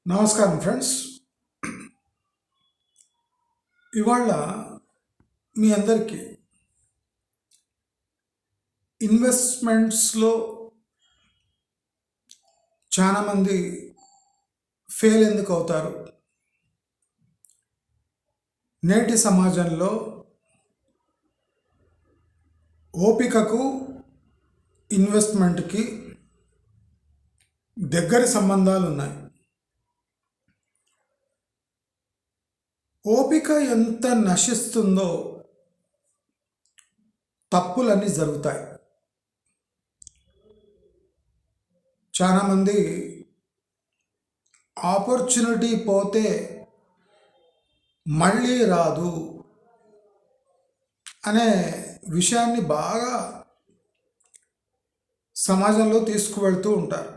నమస్కారం ఫ్రెండ్స్. ఇవాళ మీ అందరికీ ఇన్వెస్ట్మెంట్స్లో చాలామంది ఫెయిల్ ఎందుకు అవుతారు, నేటి సమాజంలో ఓపికకు ఇన్వెస్ట్మెంట్కి దగ్గరి సంబంధాలు ఉన్నాయి. ఓపిక ఎంత నశిస్తుందో తప్పులన్నీ జరుగుతాయి. చాలామంది ఆపర్చునిటీ పోతే మళ్ళీ రాదు అనే విషయాన్ని బాగా సమాజంలో తీసుకువెళ్తూ ఉంటారు.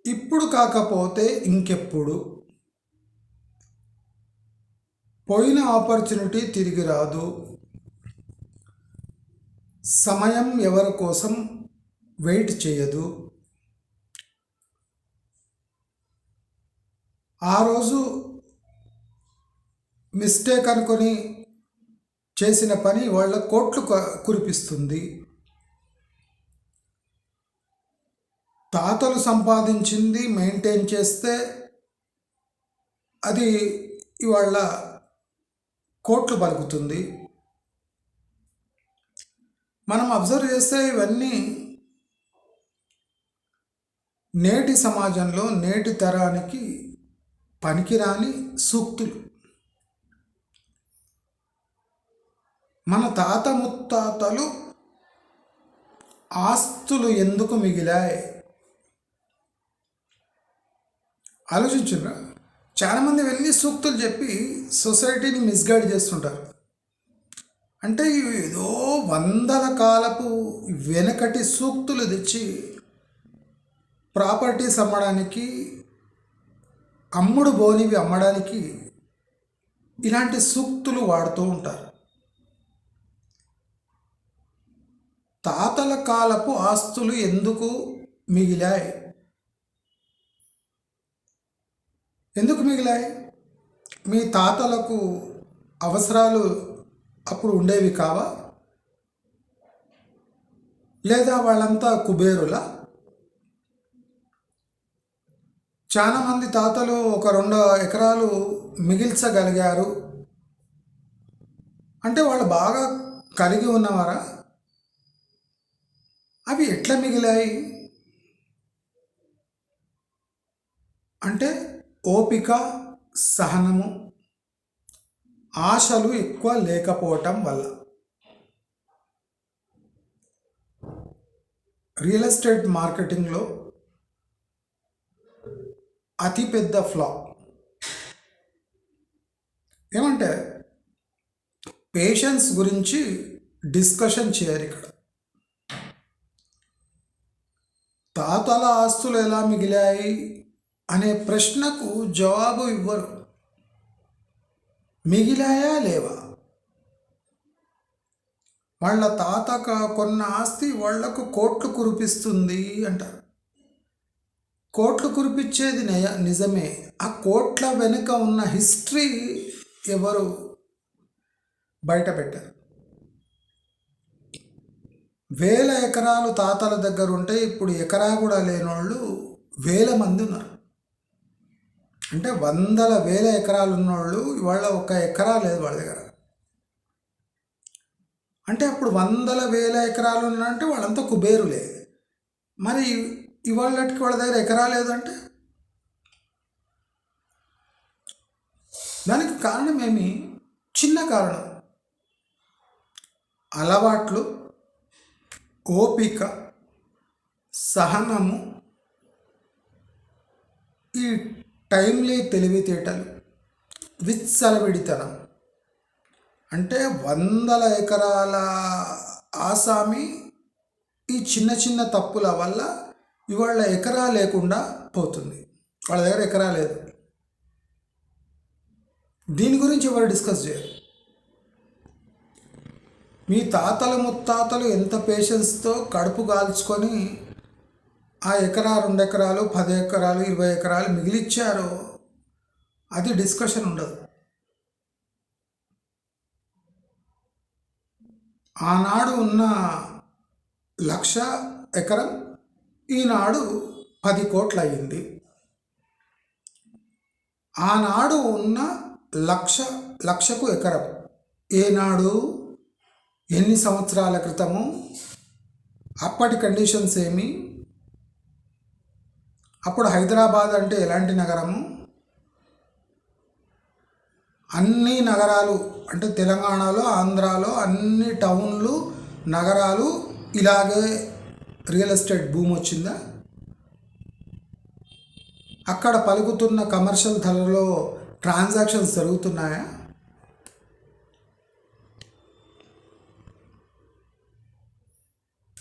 ఇప్పుడు కాకపోతే ఇంకెప్పుడు, పోయిన ఆపర్చునిటీ తిరిగి రాదు, సమయం ఎవరి కోసం వెయిట్ చేయదు, ఆ రోజు మిస్టేక్ అనుకొని చేసిన పని వాళ్ళ కోట్లు కురిపిస్తుంది. తాతలు సంపాదించింది మెయింటైన్ చేస్తే అది ఇవాళ కోట్లు పలుకుతుంది. మనం అబ్జర్వ్ చేస్తే ఇవన్నీ నేటి సమాజంలో నేటి తరానికి పనికిరాని సూక్తులు. మన తాత ముత్తాతలు ఆస్తులు ఎందుకు మిగిలాయి ఆలోచించరా? చాలామంది వెళ్ళి సూక్తులు చెప్పి సొసైటీని మిస్గైడ్ చేస్తుంటారు. అంటే ఏదో వందల కాలపు వెనకటి సూక్తులు తెచ్చి ప్రాపర్టీస్ అమ్మడానికి, అమ్ముడు బోనివి అమ్మడానికి ఇలాంటి సూక్తులు వాడుతూ ఉంటారు. తాతల కాలపు ఆస్తులు ఎందుకు మిగిలాయి? ఎందుకు మిగిలాయి? మీ తాతలకు అవసరాలు అప్పుడు ఉండేవి కావా? లేదా వాళ్ళంతా కుబేరులా? చాలామంది తాతలు ఒక 2 ఎకరాలు మిగిల్చగలిగారు అంటే వాళ్ళు బాగా కలిగి ఉన్నవారా? అవి ఎట్లా మిగిలాయి అంటే ఓపిక, సహనము, ఆశలు ఎక్కువ లేకపోవటం వల్ల. రియల్ ఎస్టేట్ మార్కెటింగ్లో అతిపెద్ద ఫ్లాప్ ఏమంటే పేషెన్స్ గురించి డిస్కషన్ చేయరు. ఇక్కడ తాతల ఆస్తులు ఎలా మిగిలాయి అనే ప్రశ్నకు జవాబు ఇవ్వరు. మిగిలాయా లేవా? వాళ్ళ తాత కొన్న ఆస్తి వాళ్లకు కోట్లు కురిపిస్తుంది అంటారు. కోట్లు కురిపించేది నిజమే. ఆ కోట్ల వెనుక ఉన్న హిస్టరీ ఎవరు బయట పెట్టారు? వేల ఎకరాలు తాతల దగ్గర ఉంటే ఇప్పుడు ఎకరా కూడా లేనోళ్ళు వేల మంది ఉన్నారు. అంటే వందల వేల ఎకరాలు ఉన్నోళ్ళు ఇవాళ 1 ఎకరా లేదు వాళ్ళ దగ్గర. అంటే అప్పుడు వందల వేల ఎకరాలు ఉన్నారంటే వాళ్ళంతా కుబేరులే. మరి ఇవాళకి వాళ్ళ దగ్గర ఎకరా లేదంటే దానికి కారణం ఏమి? చిన్న కారణం, అలవాట్లు, ఓపిక, సహనము, ఈ టైమ్లీ తెలివితేటలు, విచ్చలవిడితనం. అంటే వందల ఎకరాల ఆసామి ఈ చిన్న చిన్న తప్పుల వల్ల ఇవాళ ఎకరా లేకుండా పోతుంది. వాళ్ళ దగ్గర ఎకరా లేదు. దీని గురించి ఎవరు డిస్కస్ చేయరు. మీ తాతల ముత్తాతలు ఎంత పేషెన్స్తో కడుపు కాల్చుకొని ఆ ఎకరా 2 ఎకరాలు 10 ఎకరాలు 20 ఎకరాలు మిగిలిచ్చారో అది డిస్కషన్ ఉండదు. ఆనాడు ఉన్న 1,00,000 ఎకరం ఈనాడు 10 కోట్లు అయింది. ఆనాడు ఉన్న లక్షకు ఎకరం ఏనాడు, ఎన్ని సంవత్సరాల క్రితము, అప్పటి కండిషన్స్ ఏమి, అప్పుడు హైదరాబాద్ అంటే ఎలాంటి నగరము, అన్ని నగరాలు అంటే తెలంగాణలో ఆంధ్రాలో అన్ని టౌన్లు నగరాలు ఇలాగే రియల్ ఎస్టేట్ భూమి వచ్చిందా? అక్కడ పలుకుతున్న కమర్షియల్ ధరలో ట్రాన్సాక్షన్స్ జరుగుతున్నాయా?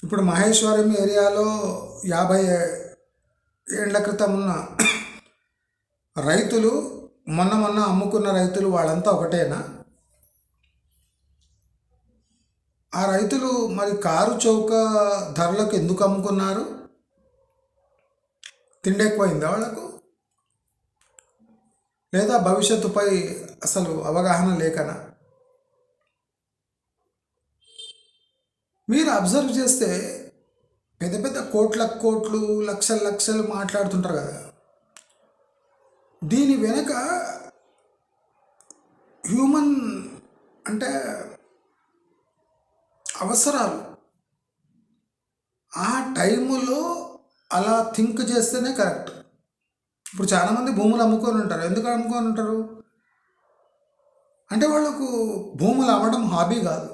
ఇప్పుడు మహేశ్వరం ఏరియాలో 50 ఏళ్ల క్రితం ఉన్న రైతులు మొన్న అమ్ముకున్న రైతులు వాళ్ళంతా ఒకటేనా? ఆ రైతులు మరి కారు చౌక ధరలకు ఎందుకు అమ్ముకున్నారు? తిండి ఎక్కువైందా వాళ్ళకు? లేదా భవిష్యత్తుపై అసలు అవగాహన లేకనా? మీరు అబ్జర్వ్ చేస్తే పెద్ద పెద్ద కోట్లు లక్షలు మాట్లాడుతుంటారు కదా, దీని వెనుక హ్యూమన్ అంటే అవసరాలు ఆ టైములో అలా థింక్ చేస్తేనే కరెక్ట్. ఇప్పుడు చాలామంది భూములు అమ్ముకొని ఉంటారు. ఎందుకు అమ్ముకొని ఉంటారు అంటే వాళ్ళకు భూములు అమ్మడం హాబీ కాదు.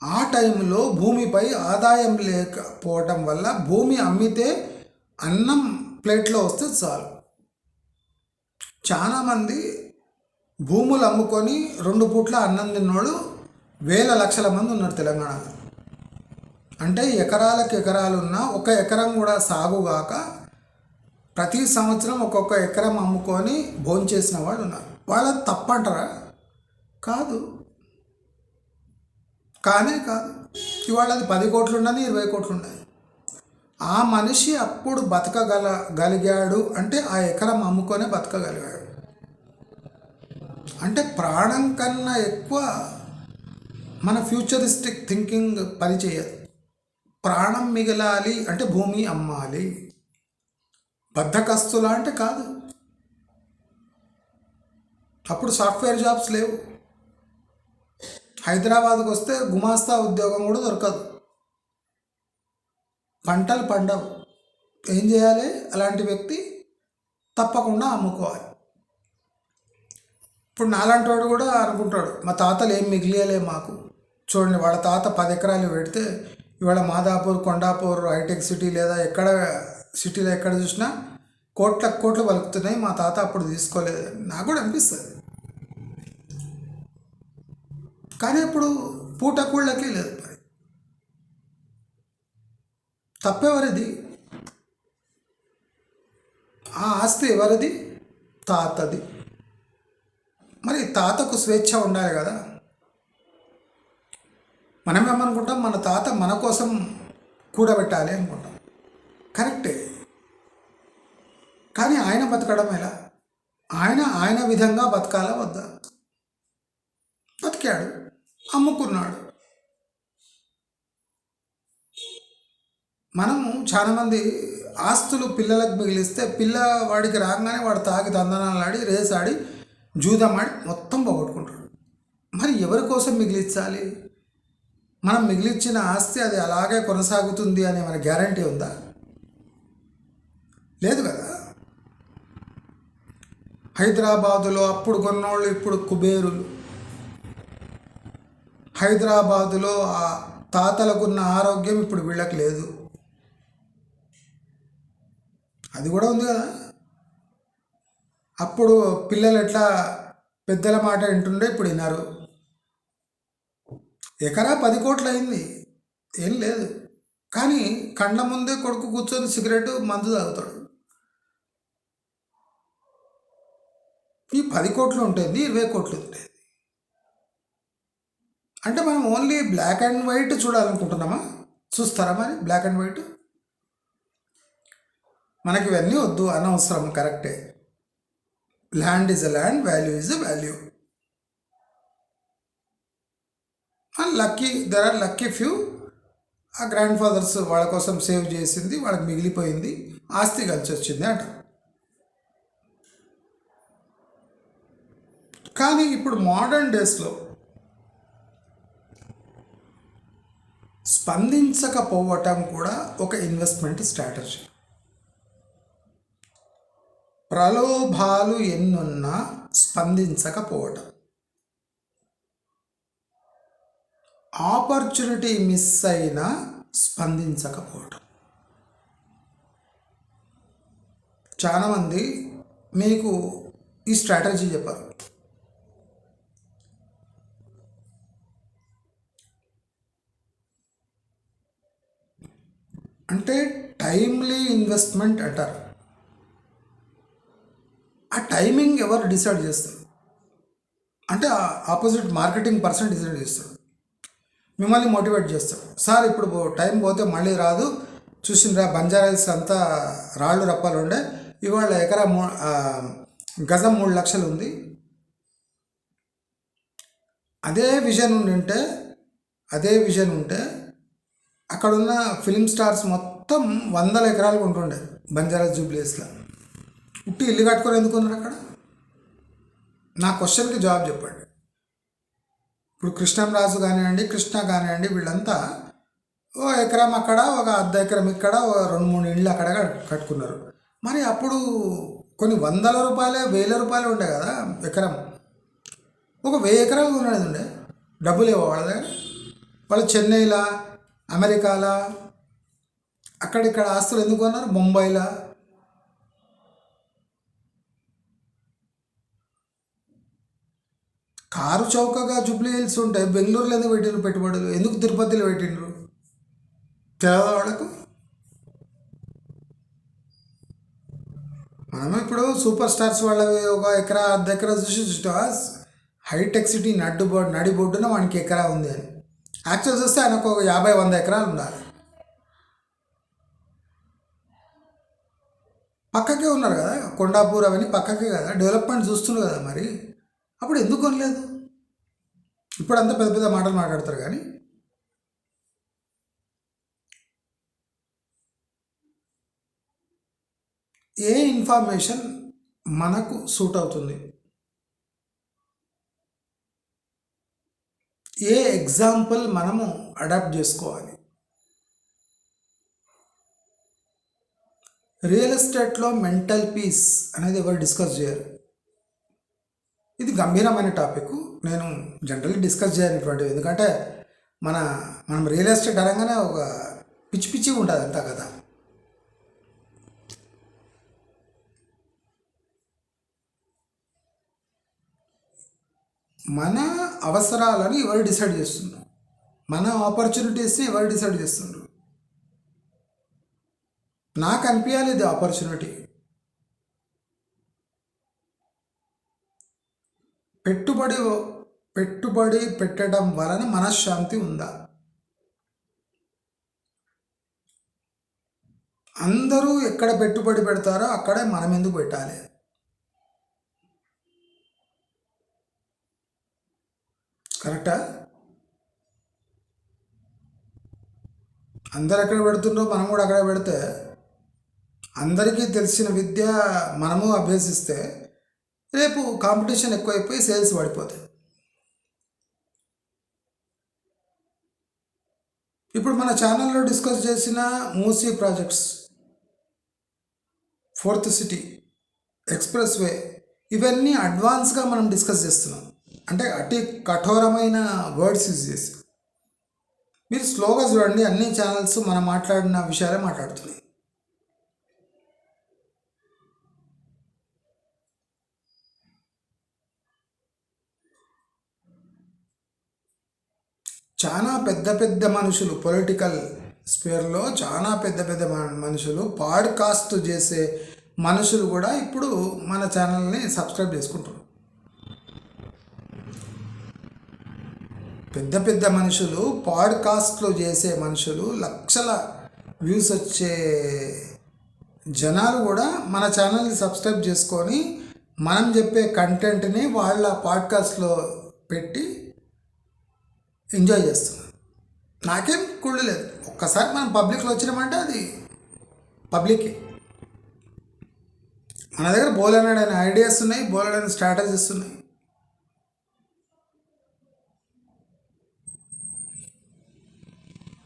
ఆ టైంలో భూమిపై ఆదాయం లేకపోవటం వల్ల భూమి అమ్మితే అన్నం ప్లేట్లో వస్తే చాలు. చాలామంది భూములు అమ్ముకొని 2 పూట్ల అన్నం తిన్నోళ్ళు వేల లక్షల మంది ఉన్నారు తెలంగాణలో. అంటే ఎకరాలున్న 1 ఎకరం కూడా సాగుగాక ప్రతి సంవత్సరం ఒక్కొక్క ఎకరం అమ్ముకొని భోంచేసిన వాళ్ళు ఉన్నారు. వాళ్ళది తప్పంటారా? కాదు. కాదు ఇవాళ అది 10 కోట్లు ఉండని 20 కోట్లు ఉన్నాయి. ఆ మనిషి అప్పుడు బతకగలిగాడు అంటే ఆ ఎకరం అమ్ముకొనే బతకగలిగాడు. అంటే ప్రాణం కన్నా ఎక్కువ మన ఫ్యూచరిస్టిక్ థింకింగ్ పనిచేయదు. ప్రాణం మిగలాలి అంటే భూమి అమ్మాలి. బద్ధకస్తులా అంటే కాదు. అప్పుడు సాఫ్ట్వేర్ జాబ్స్ లేవు. హైదరాబాద్కు వస్తే గుమాస్తా ఉద్యోగం కూడా దొరకదు. పంటలు పండవు. ఏం చేయాలి? అలాంటి వ్యక్తి తప్పకుండా అమ్ముకోవాలి. ఇప్పుడు నాలాంటి వాడు కూడా అనుకుంటాడు, మా తాతలు ఏం మిగిలియలే మాకు. చూడండి, వాళ్ళ తాత 10 ఎకరాలు పెడితే ఇవాళ మాదాపూర్, కొండాపూర్, హైటెక్ సిటీ లేదా ఎక్కడ సిటీలో ఎక్కడ చూసినా కోట్లు పలుకుతున్నాయి. మా తాత అప్పుడు తీసుకోలేదు. నాకు కూడా అనిపిస్తుంది. కానీ ఇప్పుడు పూటకూళ్ళకి లేదు. మరి తప్పెవరిది? ఆ ఆస్తి ఎవరిది? తాతది. మరి తాతకు స్వేచ్ఛ ఉండాలి కదా. మనం ఏమనుకుంటాం? మన తాత మన కోసం కూడబెట్టాలి అనుకుంటాం. కరెక్టే. కానీ ఆయన బతకడం ఎలా? ఆయన విధంగా బతకాలా వద్దా? బతికాడు, అమ్ముకున్నాడు. మనము చాలామంది ఆస్తులు పిల్లలకు మిగిలిస్తే పిల్లవాడికి రాగానే వాడు తాగి తందనాలాడి రేసాడి జూదమాడి మొత్తం పోగొట్టుకుంటాడు. మరి ఎవరి కోసం మిగిలించాలి? మనం మిగిలిచ్చిన ఆస్తి అది అలాగే కొనసాగుతుంది అనే మన గ్యారంటీ ఉందా? లేదు కదా. హైదరాబాదులో అప్పుడు కొన్నోళ్ళు ఇప్పుడు కుబేరులు. హైదరాబాదులో ఆ తాతలకున్న ఆరోగ్యం ఇప్పుడు వీళ్ళకి లేదు. అది కూడా ఉంది కదా. అప్పుడు పిల్లలు ఎట్లా పెద్దల మాట వింటుండే, ఇప్పుడు విన్నారు. ఎకరా 10 కోట్లు అయింది, ఏం లేదు. కానీ కండ్ల ముందే కొడుకు కూర్చొని సిగరెట్ మందు తాగుతాడు. ఈ 10 కోట్లు ఉంటుంది, 20 కోట్లు ఉంటుంది. అంటే మనం ఓన్లీ బ్లాక్ అండ్ వైట్ చూడాలనుకుంటున్నామా? చూస్తారా మరి బ్లాక్ అండ్ వైట్? మనకి ఇవన్నీ వద్దు, అనవసరం, కరెక్టే. Land is a land, value is a value. And lucky, there are lucky few. ఆ గ్రాండ్ ఫాదర్స్ వాళ్ళ కోసం సేవ్ చేసింది వాళ్ళకి మిగిలిపోయింది, ఆస్తి కలిసి వచ్చింది అంట. కానీ ఇప్పుడు మోడర్న్ డేస్లో స్పందించకపోవటం కూడా ఒక ఇన్వెస్ట్మెంట్ స్ట్రాటజీ. ప్రలోభాలు ఎన్నున్నా స్పందించకపోవటం, ఆపర్చునిటీ మిస్ అయినా స్పందించకపోవటం. చాలామంది మీకు ఈ స్ట్రాటజీ చెప్పారు. అంటే టైమ్లీ ఇన్వెస్ట్మెంట్ అంటారు. ఆ టైమింగ్ ఎవరు డిసైడ్ చేస్తారు అంటే ఆపోజిట్ మార్కెటింగ్ పర్సన్ డిసైడ్ చేస్తాడు. మిమ్మల్ని మోటివేట్ చేస్తాడు. సార్ ఇప్పుడు టైం పోతే మళ్ళీ రాదు, చూసిండ్రా బంజారాయిల్స్ అంతా రాళ్ళు రప్పాలు ఉండే, ఇవాళ ఎకరా గజం 3 లక్షలు ఉంది. అదే విజన్ ఉంటే అక్కడున్న ఫిలిం స్టార్స్ మొత్తం 100 ఎకరాలు ఉంటుండే బంజారా జూబ్లీస్లో. ఉట్టి ఇల్లు కట్టుకొని ఎందుకున్నారు అక్కడ? నా క్వశ్చన్కి జవాబు చెప్పండి. ఇప్పుడు కృష్ణంరాజు కానివ్వండి, కృష్ణ కానివ్వండి, వీళ్ళంతా ఓ ఎకరం అక్కడ, ఒక అర్ధ ఎకరం ఇక్కడ, 2-3 ఇండ్లు అక్కడ కట్టుకున్నారు. మరి అప్పుడు కొన్ని 100 రూపాయలే, 1000 రూపాయలు ఉండే కదా ఎకరం. ఒక 1000 ఎకరాలు కొనేది ఉండే, డబ్బులు ఇవ్వ వాళ్ళ దగ్గర. వాళ్ళు చెన్నైలా, అమెరికాలా, అక్కడిక్కడ ఆస్తులు ఎందుకు కొన్నారు? ముంబైలా. కారు చౌకగా జూబ్లీ హిల్స్ ఉంటాయి, బెంగళూరులో ఎందుకు పెట్టిండ్రు పెట్టుబడులు? ఎందుకు తిరుపతిలో పెట్టిండ్రు? తెలియదు వాళ్ళకు. మనం ఇప్పుడు సూపర్ స్టార్స్ వాళ్ళవి ఒక ఎకరా, అర్ధ ఎకరా చూసి హైటెక్ సిటీ నడిబొడ్డున వానికి ఎకరా ఉంది అని. యాక్చువల్ చూస్తే ఆయనకు ఒక 50-100 ఎకరాలు ఉండాలి. పక్కకే ఉన్నారు కదా, కొండాపూర్ అవన్నీ పక్కకే కదా, డెవలప్మెంట్ చూస్తున్నారు కదా. మరి అప్పుడు ఎందుకు కొనలేదు? ఇప్పుడు అంతా పెద్ద పెద్ద మాటలు మాట్లాడతారు. కానీ ఏ ఇన్ఫర్మేషన్ మనకు సూట్ అవుతుంది, ఏ ఎగ్జాంపుల్ మనము అడాప్ట్ చేసుకోవాలి. రియల్ ఎస్టేట్లో మెంటల్ పీస్ అనేది ఎవరు డిస్కస్ చేయరు. ఇది గంభీరమైన టాపిక్. నేను జనరల్లీ డిస్కస్ చేయనటువంటివి. ఎందుకంటే మనం రియల్ ఎస్టేట్ అనగానే ఒక పిచ్చి ఉంటుంది అంతా కదా. మన అవసరాలను ఎవరు డిసైడ్ చేస్తున్నారు? మన ఆపర్చునిటీస్ని ఎవరు డిసైడ్ చేస్తున్నారు? నాకు అనిపించాలి ఇది ఆపర్చునిటీ. పెట్టుబడి పెట్టడం వలన మనశ్శాంతి ఉందా? అందరూ ఎక్కడ పెట్టుబడి పెడతారో అక్కడే మనం ఎందుకు పెట్టాలి? కరెక్టా? అందరు ఎక్కడ పెడుతుండ్రో మనం కూడా అక్కడే పెడితే, అందరికీ తెలిసిన విద్య మనము అభ్యసిస్తే రేపు కాంపిటీషన్ ఎక్కువైపోయి సేల్స్ పడిపోతాయి. ఇప్పుడు మన ఛానల్లో డిస్కస్ చేసిన Musi projects, 4th city, express way, ఇవన్నీ అడ్వాన్స్గా మనం డిస్కస్ చేస్తున్నాం. అంటే అతి కఠోరమైన వర్డ్స్ యూజ్ చేసి. మీరు స్లోగా చూడండి, అన్ని ఛానల్స్ మనం మాట్లాడిన విషయాలే మాట్లాడుతున్నాయి. చాలా పెద్ద పెద్ద మనుషులు, పొలిటికల్ స్పేర్లో చాలా పెద్ద పెద్ద మనుషులు, పాడ్కాస్ట్ చేసే మనుషులు కూడా ఇప్పుడు మన ఛానల్ని సబ్స్క్రైబ్ చేసుకుంటారు. పెద్ద పెద్ద మనుషులు, పాడ్కాస్ట్లు చేసే మనుషులు, లక్షల వ్యూస్ వచ్చే జనాలు కూడా మన ఛానల్ని సబ్స్క్రైబ్ చేసుకొని మనం చెప్పే కంటెంట్ని వాళ్ళ పాడ్కాస్ట్లో పెట్టి ఎంజాయ్ చేస్తున్నారు. నాకేం కుళ్ళు లేదు. ఒక్కసారి మనం పబ్లిక్లో వచ్చినామంటే అది పబ్లిక్. మన దగ్గర బోలెడైన ఐడియాస్ ఉన్నాయి, బోలెడైన స్ట్రాటజీస్ ఉన్నాయి.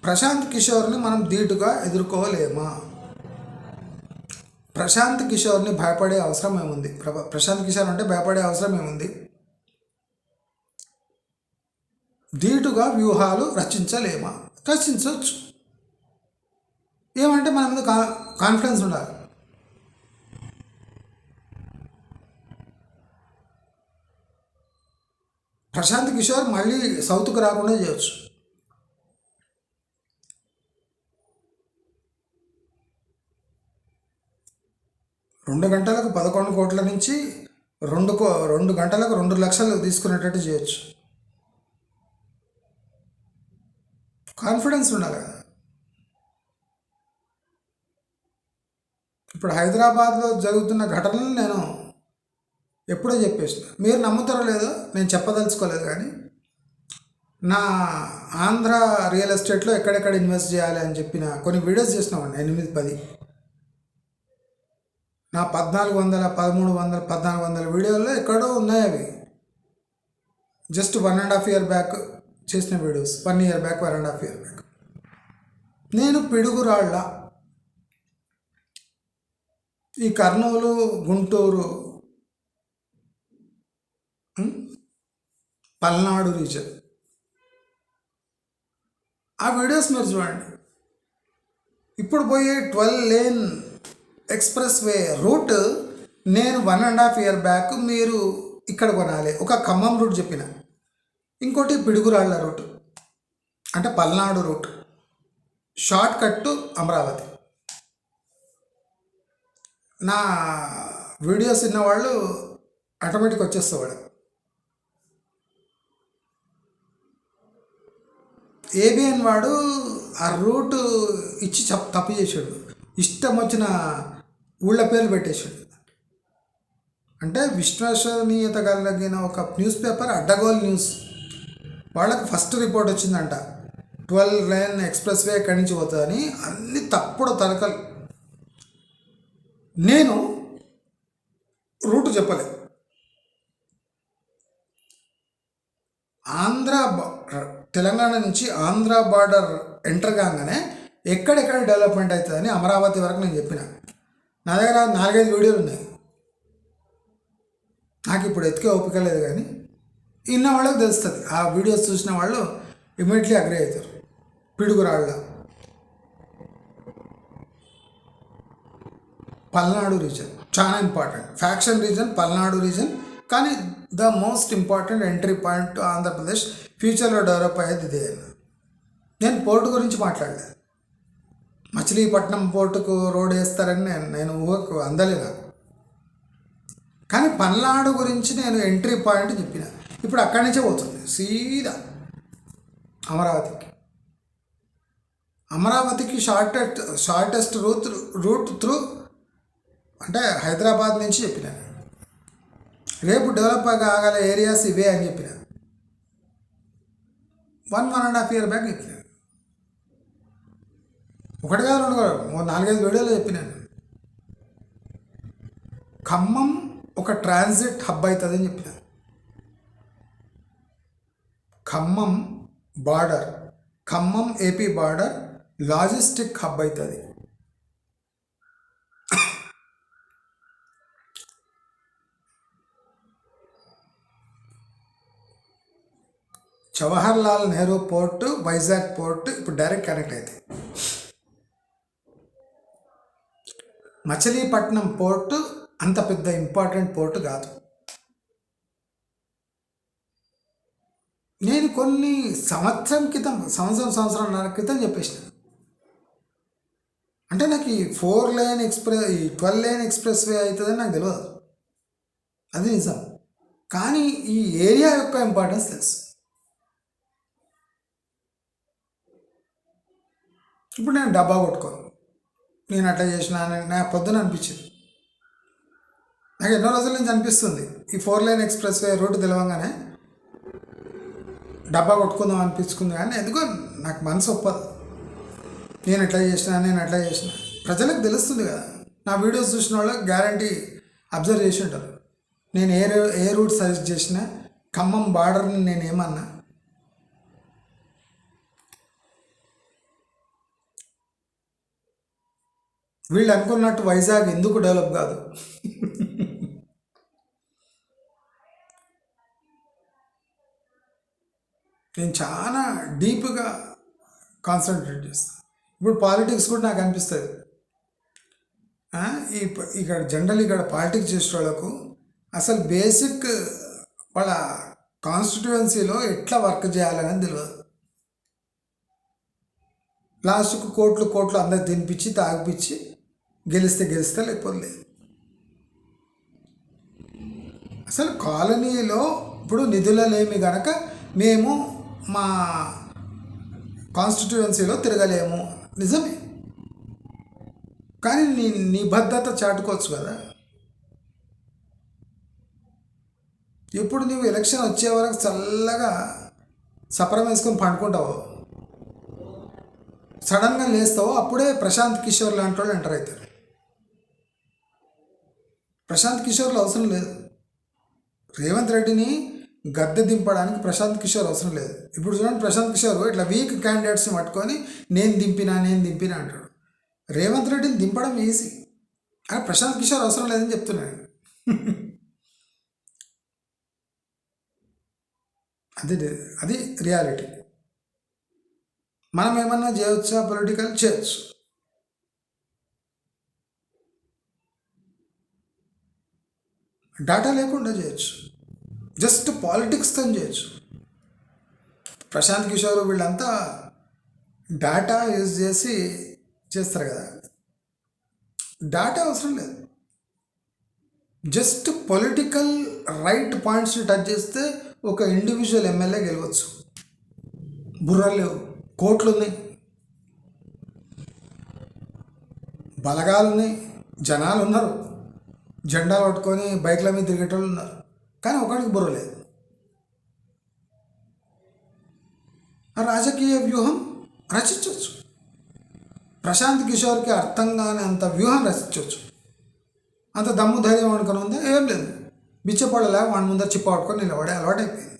ప్రశాంత్ కిషోర్ని మనం ధీటుగా ఎదుర్కోలేమా? ప్రశాంత్ కిషోర్ని భయపడే అవసరం ఏముంది? ప్రశాంత్ కిషోర్ అంటే భయపడే అవసరం ఏముంది? ధీటుగా వ్యూహాలు రచించలేమా? రచించవచ్చు. ఏమంటే మన మీద కాన్ఫిడెన్స్ ఉండాలి. ప్రశాంత్ కిషోర్ మళ్ళీ సౌత్కు రాకుండా చేయొచ్చు. రెండు గంటలకు 11 కోట్ల నుంచి 2 గంటలకు 2 లక్షలు తీసుకునేటట్టు చేయొచ్చు. కాన్ఫిడెన్స్ ఉండాలి కదా. ఇప్పుడు హైదరాబాద్లో జరుగుతున్న ఘటనలు నేను ఎప్పుడో చెప్పేసిన. మీరు నమ్ముతారో లేదో నేను చెప్పదలుచుకోలేదు, కానీ నా ఆంధ్ర రియల్ ఎస్టేట్లో ఎక్కడెక్కడ ఇన్వెస్ట్ చేయాలి అని చెప్పిన కొన్ని వీడియోస్ చేసినామండి. 8-10 నా 1400, 1300, 1400 వీడియోల్లో ఎక్కడో ఉన్నాయి అవి. జస్ట్ 1.5 year బ్యాక్ చేసిన videos. 1 year back, 1.5 year back. నేను పిడుగురాళ్ళ, ఈ కర్నూలు, గుంటూరు, పల్నాడు రీజన్, ఆ వీడియోస్ మీరు చూడండి. ఇప్పుడు పోయే 12 lane ఎక్స్ప్రెస్ వే రూట్ నేను 1.5 year బ్యాక్ మీరు ఇక్కడ కొనాలి. ఒక ఖమ్మం రూట్ చెప్పిన, ఇంకోటి పిడుగురాళ్ళ రూట్ అంటే Palnadu route, short cut to Amaravati. నా వీడియోస్ విన్నవాళ్ళు ఆటోమేటిక్ వచ్చేసేవాడు. ఏబిఎన్ వాడు ఆ రూట్ ఇచ్చి తప్పు చేసాడు. ఇష్టం వచ్చిన ఊళ్ళ పేర్లు పెట్టేసాడు. అంటే విశ్వసనీయత కలిగిన ఒక న్యూస్ పేపర్ అడ్డగోల్ న్యూస్ వాళ్ళకి ఫస్ట్ రిపోర్ట్ వచ్చిందంట, 12 lane ఎక్స్ప్రెస్ వే ఎక్కడి నుంచి పోతుందని. అన్ని తప్పుడు తరకలు. నేను రూట్ చెప్పలేదు. తెలంగాణ నుంచి ఆంధ్ర బార్డర్ ఎంటర్ కాగానే ఎక్కడెక్కడ డెవలప్మెంట్ అవుతుందని అమరావతి వరకు నేను చెప్పిన. నా దగ్గర 4-5 వీడియోలు ఉన్నాయి. నాకు ఇప్పుడు ఎతికే ఓపిక లేదు, కానీ ఇన్న వాళ్ళకి తెలుస్తుంది. ఆ వీడియోస్ చూసిన వాళ్ళు ఇమీడియట్లీ అగ్రీ అవుతారు. పిడుగురాళ్ళ, పల్నాడు రీజన్ చాలా important. Faction region Palnadu region, కానీ the most important entry point to Andhra Pradesh. ఫ్యూచర్లో డెవలప్ అయ్యేది ఇదే. నేను పోర్టు గురించి మాట్లాడలేదు. మచిలీపట్నం పోర్టుకు రోడ్ వేస్తారని నేను ఊహకు అందలేదు. కానీ పల్నాడు గురించి నేను ఎంట్రీ పాయింట్ చెప్పిన. ఇప్పుడు అక్కడి నుంచే పోతుంది సీదా అమరావతికి షార్టెస్ట్ రూట్ త్రూ అంటే హైదరాబాద్ నుంచి చెప్పిన. రేపు డెవలప్ కాగల ఏరియాస్ ఇవే అని చెప్పిన. 1.5 year బ్యాక్ చెప్పిన. ఒకటి కాదు, 2 కాదు, 4-5 వీడియోలో చెప్పినాను. ఖమ్మం ఒక ట్రాన్సిట్ హబ్ అవుతుందని చెప్పిన. Khammam border, Khammam AP border logistic hub అవుతుంది. జవహర్లాల్ నెహ్రూ పోర్టు, వైజాగ్ పోర్టు ఇప్పుడు డైరెక్ట్ కనెక్ట్ అవుతాయి. మచిలీపట్నం పోర్టు అంత పెద్ద ఇంపార్టెంట్ పోర్టు కాదు. నేను కొన్ని సంవత్సరంన్నర క్రితం చెప్పేసిన. అంటే నాకు ఈ 12 lane ఎక్స్ప్రెస్ వే అవుతుందని నాకు తెలియదు, అది నిజం. కానీ ఈ ఏరియా యొక్క ఇంపార్టెన్స్ తెలుసు. ఇప్పుడు నేను డబ్బా కొట్టుకోను, నేను అట్లా చేసిన అని నా పొద్దున అనిపించింది. నాకు ఎన్నో రోజుల నుంచి అనిపిస్తుంది, ఈ 4 లైన్ ఎక్స్ప్రెస్ వే రోడ్డు తెలవంగానే డబ్బా కొట్టుకుందాం అనిపించుకుంది, కానీ ఎందుకో నాకు మనసు ఒప్పదు. నేను ఎట్లా చేసిన ప్రజలకు తెలుస్తుంది కదా. నా వీడియోస్ చూసిన వాళ్ళకి గ్యారంటీ అబ్జర్వ్ చేసి ఉంటారు. నేను ఏ రూట్ సజెస్ట్ చేసినా, ఖమ్మం బార్డర్ని నేను ఏమన్నా, వీళ్ళు అనుకున్నట్టు వైజాగ్ ఎందుకు డెవలప్ కాదు? నేను చాలా డీప్గా కాన్సన్ట్రేట్ చేస్తాను. ఇప్పుడు పాలిటిక్స్ కూడా నాకు అనిపిస్తుంది, ఇక్కడ పాలిటిక్స్ చేసే వాళ్ళకు అసలు బేసిక్ వాళ్ళ కాన్స్టిట్యుయెన్సీలో ఎట్లా వర్క్ చేయాలనేది తెలియదు. లాస్ట్కు కోట్లు అందరు తినిపించి తాగిపించి గెలిస్తే లేకపోతే లేదు. అసలు కాలనీలో ఇప్పుడు నిధుల లేమి గనక మేము మా కాన్స్టిట్యుయెన్సీలో తిరగలేము, నిజమే. కానీ నీ నిబద్ధత చాటుకోవచ్చు కదా. ఇప్పుడు నువ్వు ఎలక్షన్ వచ్చే వరకు చల్లగా సపరం వేసుకొని పండుకుంటావు, సడన్గా లేస్తావు, అప్పుడే ప్రశాంత్ కిషోర్ లాంటి వాళ్ళు ఎంటర్ అవుతారు. ప్రశాంత్ కిషోర్లో అవసరం లేదు. రేవంత్ రెడ్డిని గద్దె దింపడానికి ప్రశాంత్ కిషోర్ అవసరం లేదు. ఇప్పుడు చూడండి, ప్రశాంత్ కిషోర్ ఇట్లా వీక్ క్యాండిడేట్స్ని పట్టుకొని నేను దింపినా అంటాడు. రేవంత్ రెడ్డిని దింపడం ఈజీ, కానీ ప్రశాంత్ కిషోర్ అవసరం లేదని చెప్తున్నాను. అది రియాలిటీ. మనం ఏమన్నా చేయవచ్చా? పొలిటికల్ చేయొచ్చు. డేటా లేకుండా చేయొచ్చు, జస్ట్ పాలిటిక్స్తో చేయొచ్చు. ప్రశాంత్ కిషోర్ వీళ్ళంతా డేటా యూజ్ చేసి చేస్తారు కదా. డేటా అవసరం లేదు, జస్ట్ పొలిటికల్ రైట్ పాయింట్స్ని టచ్ చేస్తే ఒక ఇండివిజువల్ ఎమ్మెల్యే గెలవచ్చు. బుర్రలు లేవు, కోట్లు ఉన్నాయి, బలగాలు ఉన్నాయి, జనాలు ఉన్నారు, జెండా పట్టుకొని బైక్ల మీద తిరిగేటోళ్ళు ఉన్నారు, కానీ ఒకరికి బుర్ర లేదు. ఆ రాజకీయ వ్యూహం రచించవచ్చు. ప్రశాంత్ కిషోర్కి అర్థం కాని అంత వ్యూహం రచించవచ్చు. అంత దమ్ము ధైర్యం అనుకుని ఉందా? ఏం లేదు. బిచ్చపడలే వాడి ముందర చిప్ప పట్టుకొని నిలబడే అలవాటైపోయింది.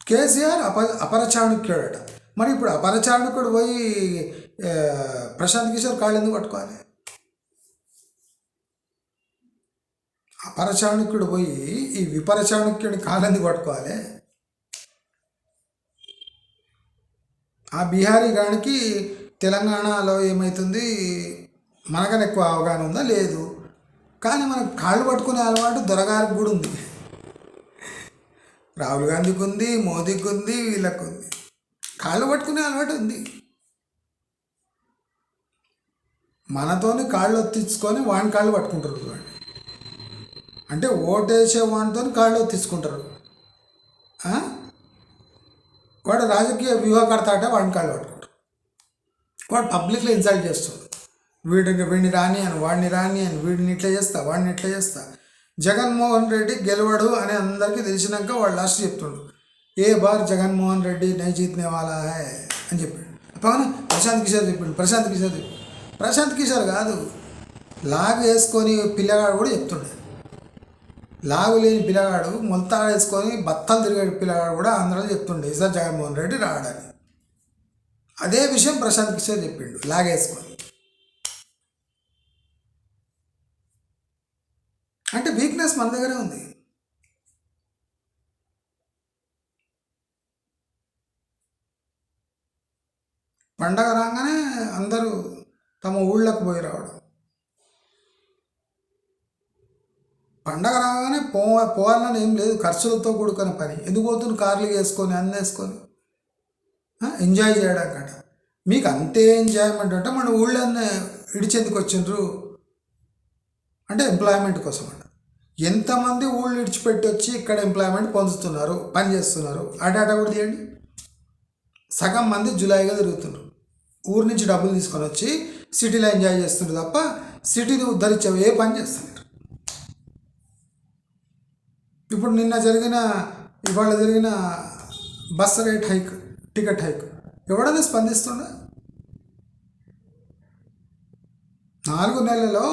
కేసీఆర్ అపరచాణుక్యుడట. మరి ఇప్పుడు అపరచాణుకుడు పోయి ప్రశాంత్ కిషోర్ కాళ్ళు ఎందుకు పట్టుకోవాలి? అపరచాణుక్యుడు పోయి ఈ విపరచాణుక్యుడి కాళ్ళు ఎందుకు పట్టుకోవాలి? ఆ బీహారీ గానికి తెలంగాణలో ఏమవుతుంది మనకన్నా ఎక్కువ అవగాహన ఉందా? లేదు. కానీ మనకు కాళ్ళు పట్టుకునే అలవాటు దొరగారికి కూడా ఉంది. రాహుల్ గాంధీకి ఉంది, మోదీకి ఉంది, వీళ్ళకు ఉంది. కాళ్ళు పట్టుకునే అలవాటు ఉంది. మనతోని కాళ్ళు ఒత్తించుకొని వాడిని కాళ్ళు పట్టుకుంటారు. వాడిని అంటే ఓటేసే వాడితో కాళ్ళు ఒత్తించుకుంటారు. వాడు రాజకీయ వ్యూహకర్త అంటే వాడిని కాళ్ళు పట్టుకుంటారు. వాడు పబ్లిక్లో ఇన్సల్ట్ చేస్తాడు. వీడిని రాని అని, వాడిని రాని అని, వీడిని ఇట్లా చేస్తా, వాడిని ఇట్లా చేస్తా. జగన్మోహన్ రెడ్డి గెలవడు అని అందరికీ తెలిసినాక వాడు లాస్ట్ చెప్తుండు, ఏ బార్ జగన్మోహన్ రెడ్డి నై జీతనే వాలా హై అని చెప్పాడు. పక్కన ప్రశాంత్ కిషోర్ ప్రశాంత్ కిషోర్ కాదు, లాగు వేసుకొని పిల్లగాడు కూడా చెప్తుండే. లాగు లేని పిల్లగాడు, మొలతాడు వేసుకొని బత్తాలు తిరిగే పిల్లగాడు కూడా ఆంధ్రలో చెప్తుండే ఈసారి జగన్మోహన్ రెడ్డి రావడానికి. అదే విషయం ప్రశాంత్ కిషోర్ చెప్పిండు, లాగేసుకొని. అంటే వీక్నెస్ మన దగ్గరే ఉంది. పండగ రాగానే అందరూ తమ ఊళ్ళకు పోయి రావడం, పండగ రాగానే పోవాలని ఏం లేదు, ఖర్చులతో కూడుకున్న పని. ఎందుకు పోతున్న కార్లు వేసుకొని అన్నీ వేసుకొని ఎంజాయ్ చేయడానికట. మీకు అంతే ఎంజాయ్మెంట్ అంటే మన ఊళ్ళన్నీ ఇడిచేందుకు వచ్చిండ్రు అంటే ఎంప్లాయ్మెంట్ కోసం అంట. ఎంతమంది ఊళ్ళు విడిచిపెట్టి వచ్చి ఇక్కడ ఎంప్లాయ్మెంట్ పొందుతున్నారు, పని చేస్తున్నారు, ఆ డేటా కూడా తీయండి. సగం మంది జులైగా తిరుగుతున్నారు. ఊరు నుంచి డబ్బులు తీసుకొని వచ్చి సిటీలో ఎంజాయ్ చేస్తుండ్రు తప్ప సిటీని ఉద్ధరించే ఏ పని చేస్తలేరు. ఇప్పుడు ఇవాళ జరిగిన bus rate hike, ticket hike ఎవడైనా స్పందిస్తుండే? 4 నెలలలో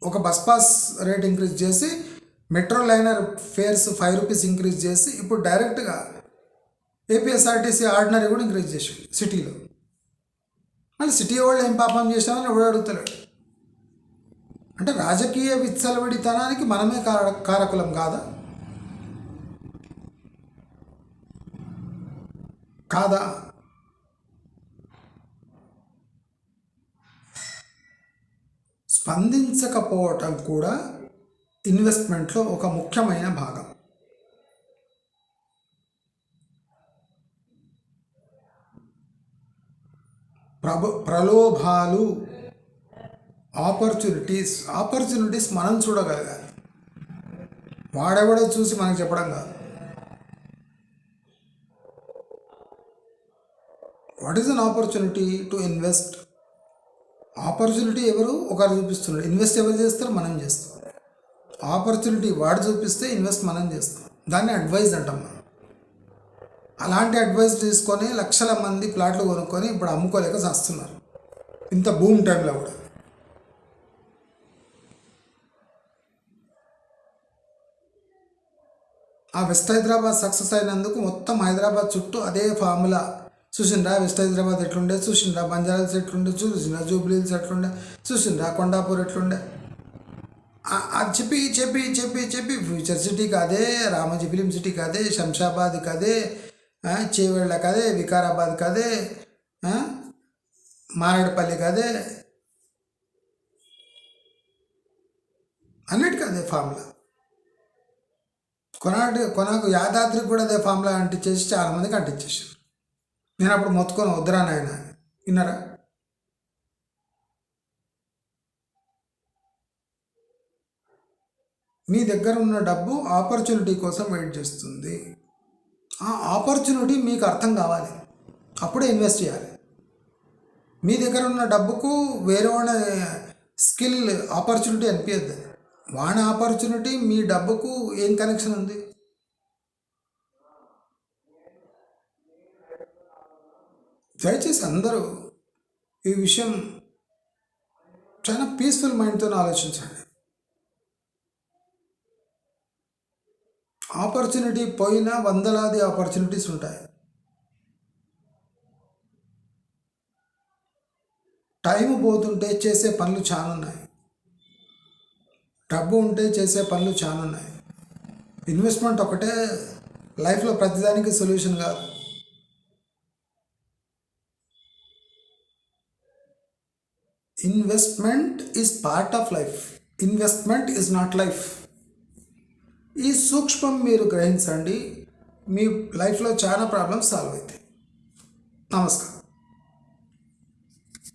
ఒక బస్ పాస్ రేట్ ఇంక్రీజ్ చేసి, metro liner fares 5 rupees increase చేసి, ఇప్పుడు డైరెక్ట్గా ఏపీఎస్ఆర్టీసీ ఆర్డినరీ కూడా ఇంక్రీజ్ చేసి సిటీలో. మళ్ళీ సిటీ వాళ్ళు ఏం పాపం చేసినామని ఎవడు అడుగుతలేడు. అంటే రాజకీయ విచ్చలవిడితనానికి మనమే కారకులం కాదా? స్పందించకపోవటం కూడా ఇన్వెస్ట్మెంట్లో ఒక ముఖ్యమైన భాగం. ప్రలోభాలు, ఆపర్చునిటీస్ మనం చూడగలగాలి, వాడెవడో చూసి మనకు చెప్పడం కాదు. What is an opportunity to invest? Opportunity ఒకరు చూపిస్తున్నారు, ఇన్వెస్ట్ ఎవరు చేస్తారు? మనం చేస్తాం. ఆపర్చునిటీ వాడు చూపిస్తే ఇన్వెస్ట్ మనం చేస్తాం. దాన్ని అడ్వైజ్ అంటాం మనం. అలాంటి అడ్వైజ్ తీసుకొని లక్షల మంది ప్లాట్లు కొనుక్కొని ఇప్పుడు అమ్ముకోలేక చేస్తున్నారు, ఇంత బూమ్ టైంలో కూడా. ఆ వెస్ట్ హైదరాబాద్ సక్సెస్ అయినందుకు మొత్తం హైదరాబాద్ చుట్టూ అదే ఫార్ములా. చూసిండ్రా వెస్ట్ హైదరాబాద్ ఎట్లుండే, చూసిండ్రా బంజారాల్స్ ఎట్లుండే, చూసిండ్రా జూబ్లీహిల్స్ ఎట్లుండే, చూసిండ్రా కొండాపూర్ ఎట్లుండే. అది చెప్పి చెప్పి చెప్పి చెప్పి ఫ్యూచర్ సిటీకి అదే, రామోజీ ఫిలిం సిటీకి అదే, శంషాబాద్కి అదే, చేవేళ్ళకి అదే, వికారాబాద్కి అదే, మారేడుపల్లికి అదే, అన్నిటికీ అదే ఫార్ములా. కొనాకు యాదాద్రికి కూడా అదే ఫార్ములా అంటించేసి చాలామందికి అంటించేసారు. నేను అప్పుడు మొత్తుకొని వద్దురా నాయన, విన్నారా? మీ దగ్గర ఉన్న డబ్బు ఆపర్చునిటీ కోసం వెయిట్ చేస్తుంది. ఆ ఆపర్చునిటీ మీకు అర్థం కావాలి, అప్పుడే ఇన్వెస్ట్ చేయాలి. మీ దగ్గర ఉన్న డబ్బుకు వేరే వాళ్ళ స్కిల్ ఆపర్చునిటీ అనిపించద్దు. వాడి ఆపర్చునిటీ మీ డబ్బుకు ఏం కనెక్షన్ ఉంది? దయచేసి అందరూ ఈ విషయం చాలా పీస్ఫుల్ మైండ్తో ఆలోచించండి. ఆపర్చునిటీ పోయినా వందలాది ఆపర్చునిటీస్ ఉంటాయి. టైం పోతుంటే చేసే పనులు చాలా ఉన్నాయి, డబ్బు ఉంటే చేసే పనులు చాలా ఉన్నాయి. ఇన్వెస్ట్మెంట్ ఒకటే లైఫ్లో ప్రతిదానికి సొల్యూషన్ కాదు. Investment is part of life, investment is not life. ఈ సూక్ష్మం మీరు గ్రహించండి, మీ లైఫ్లో చాలా ప్రాబ్లమ్స్ సాల్వ్ అవుతాయి. నమస్కారం.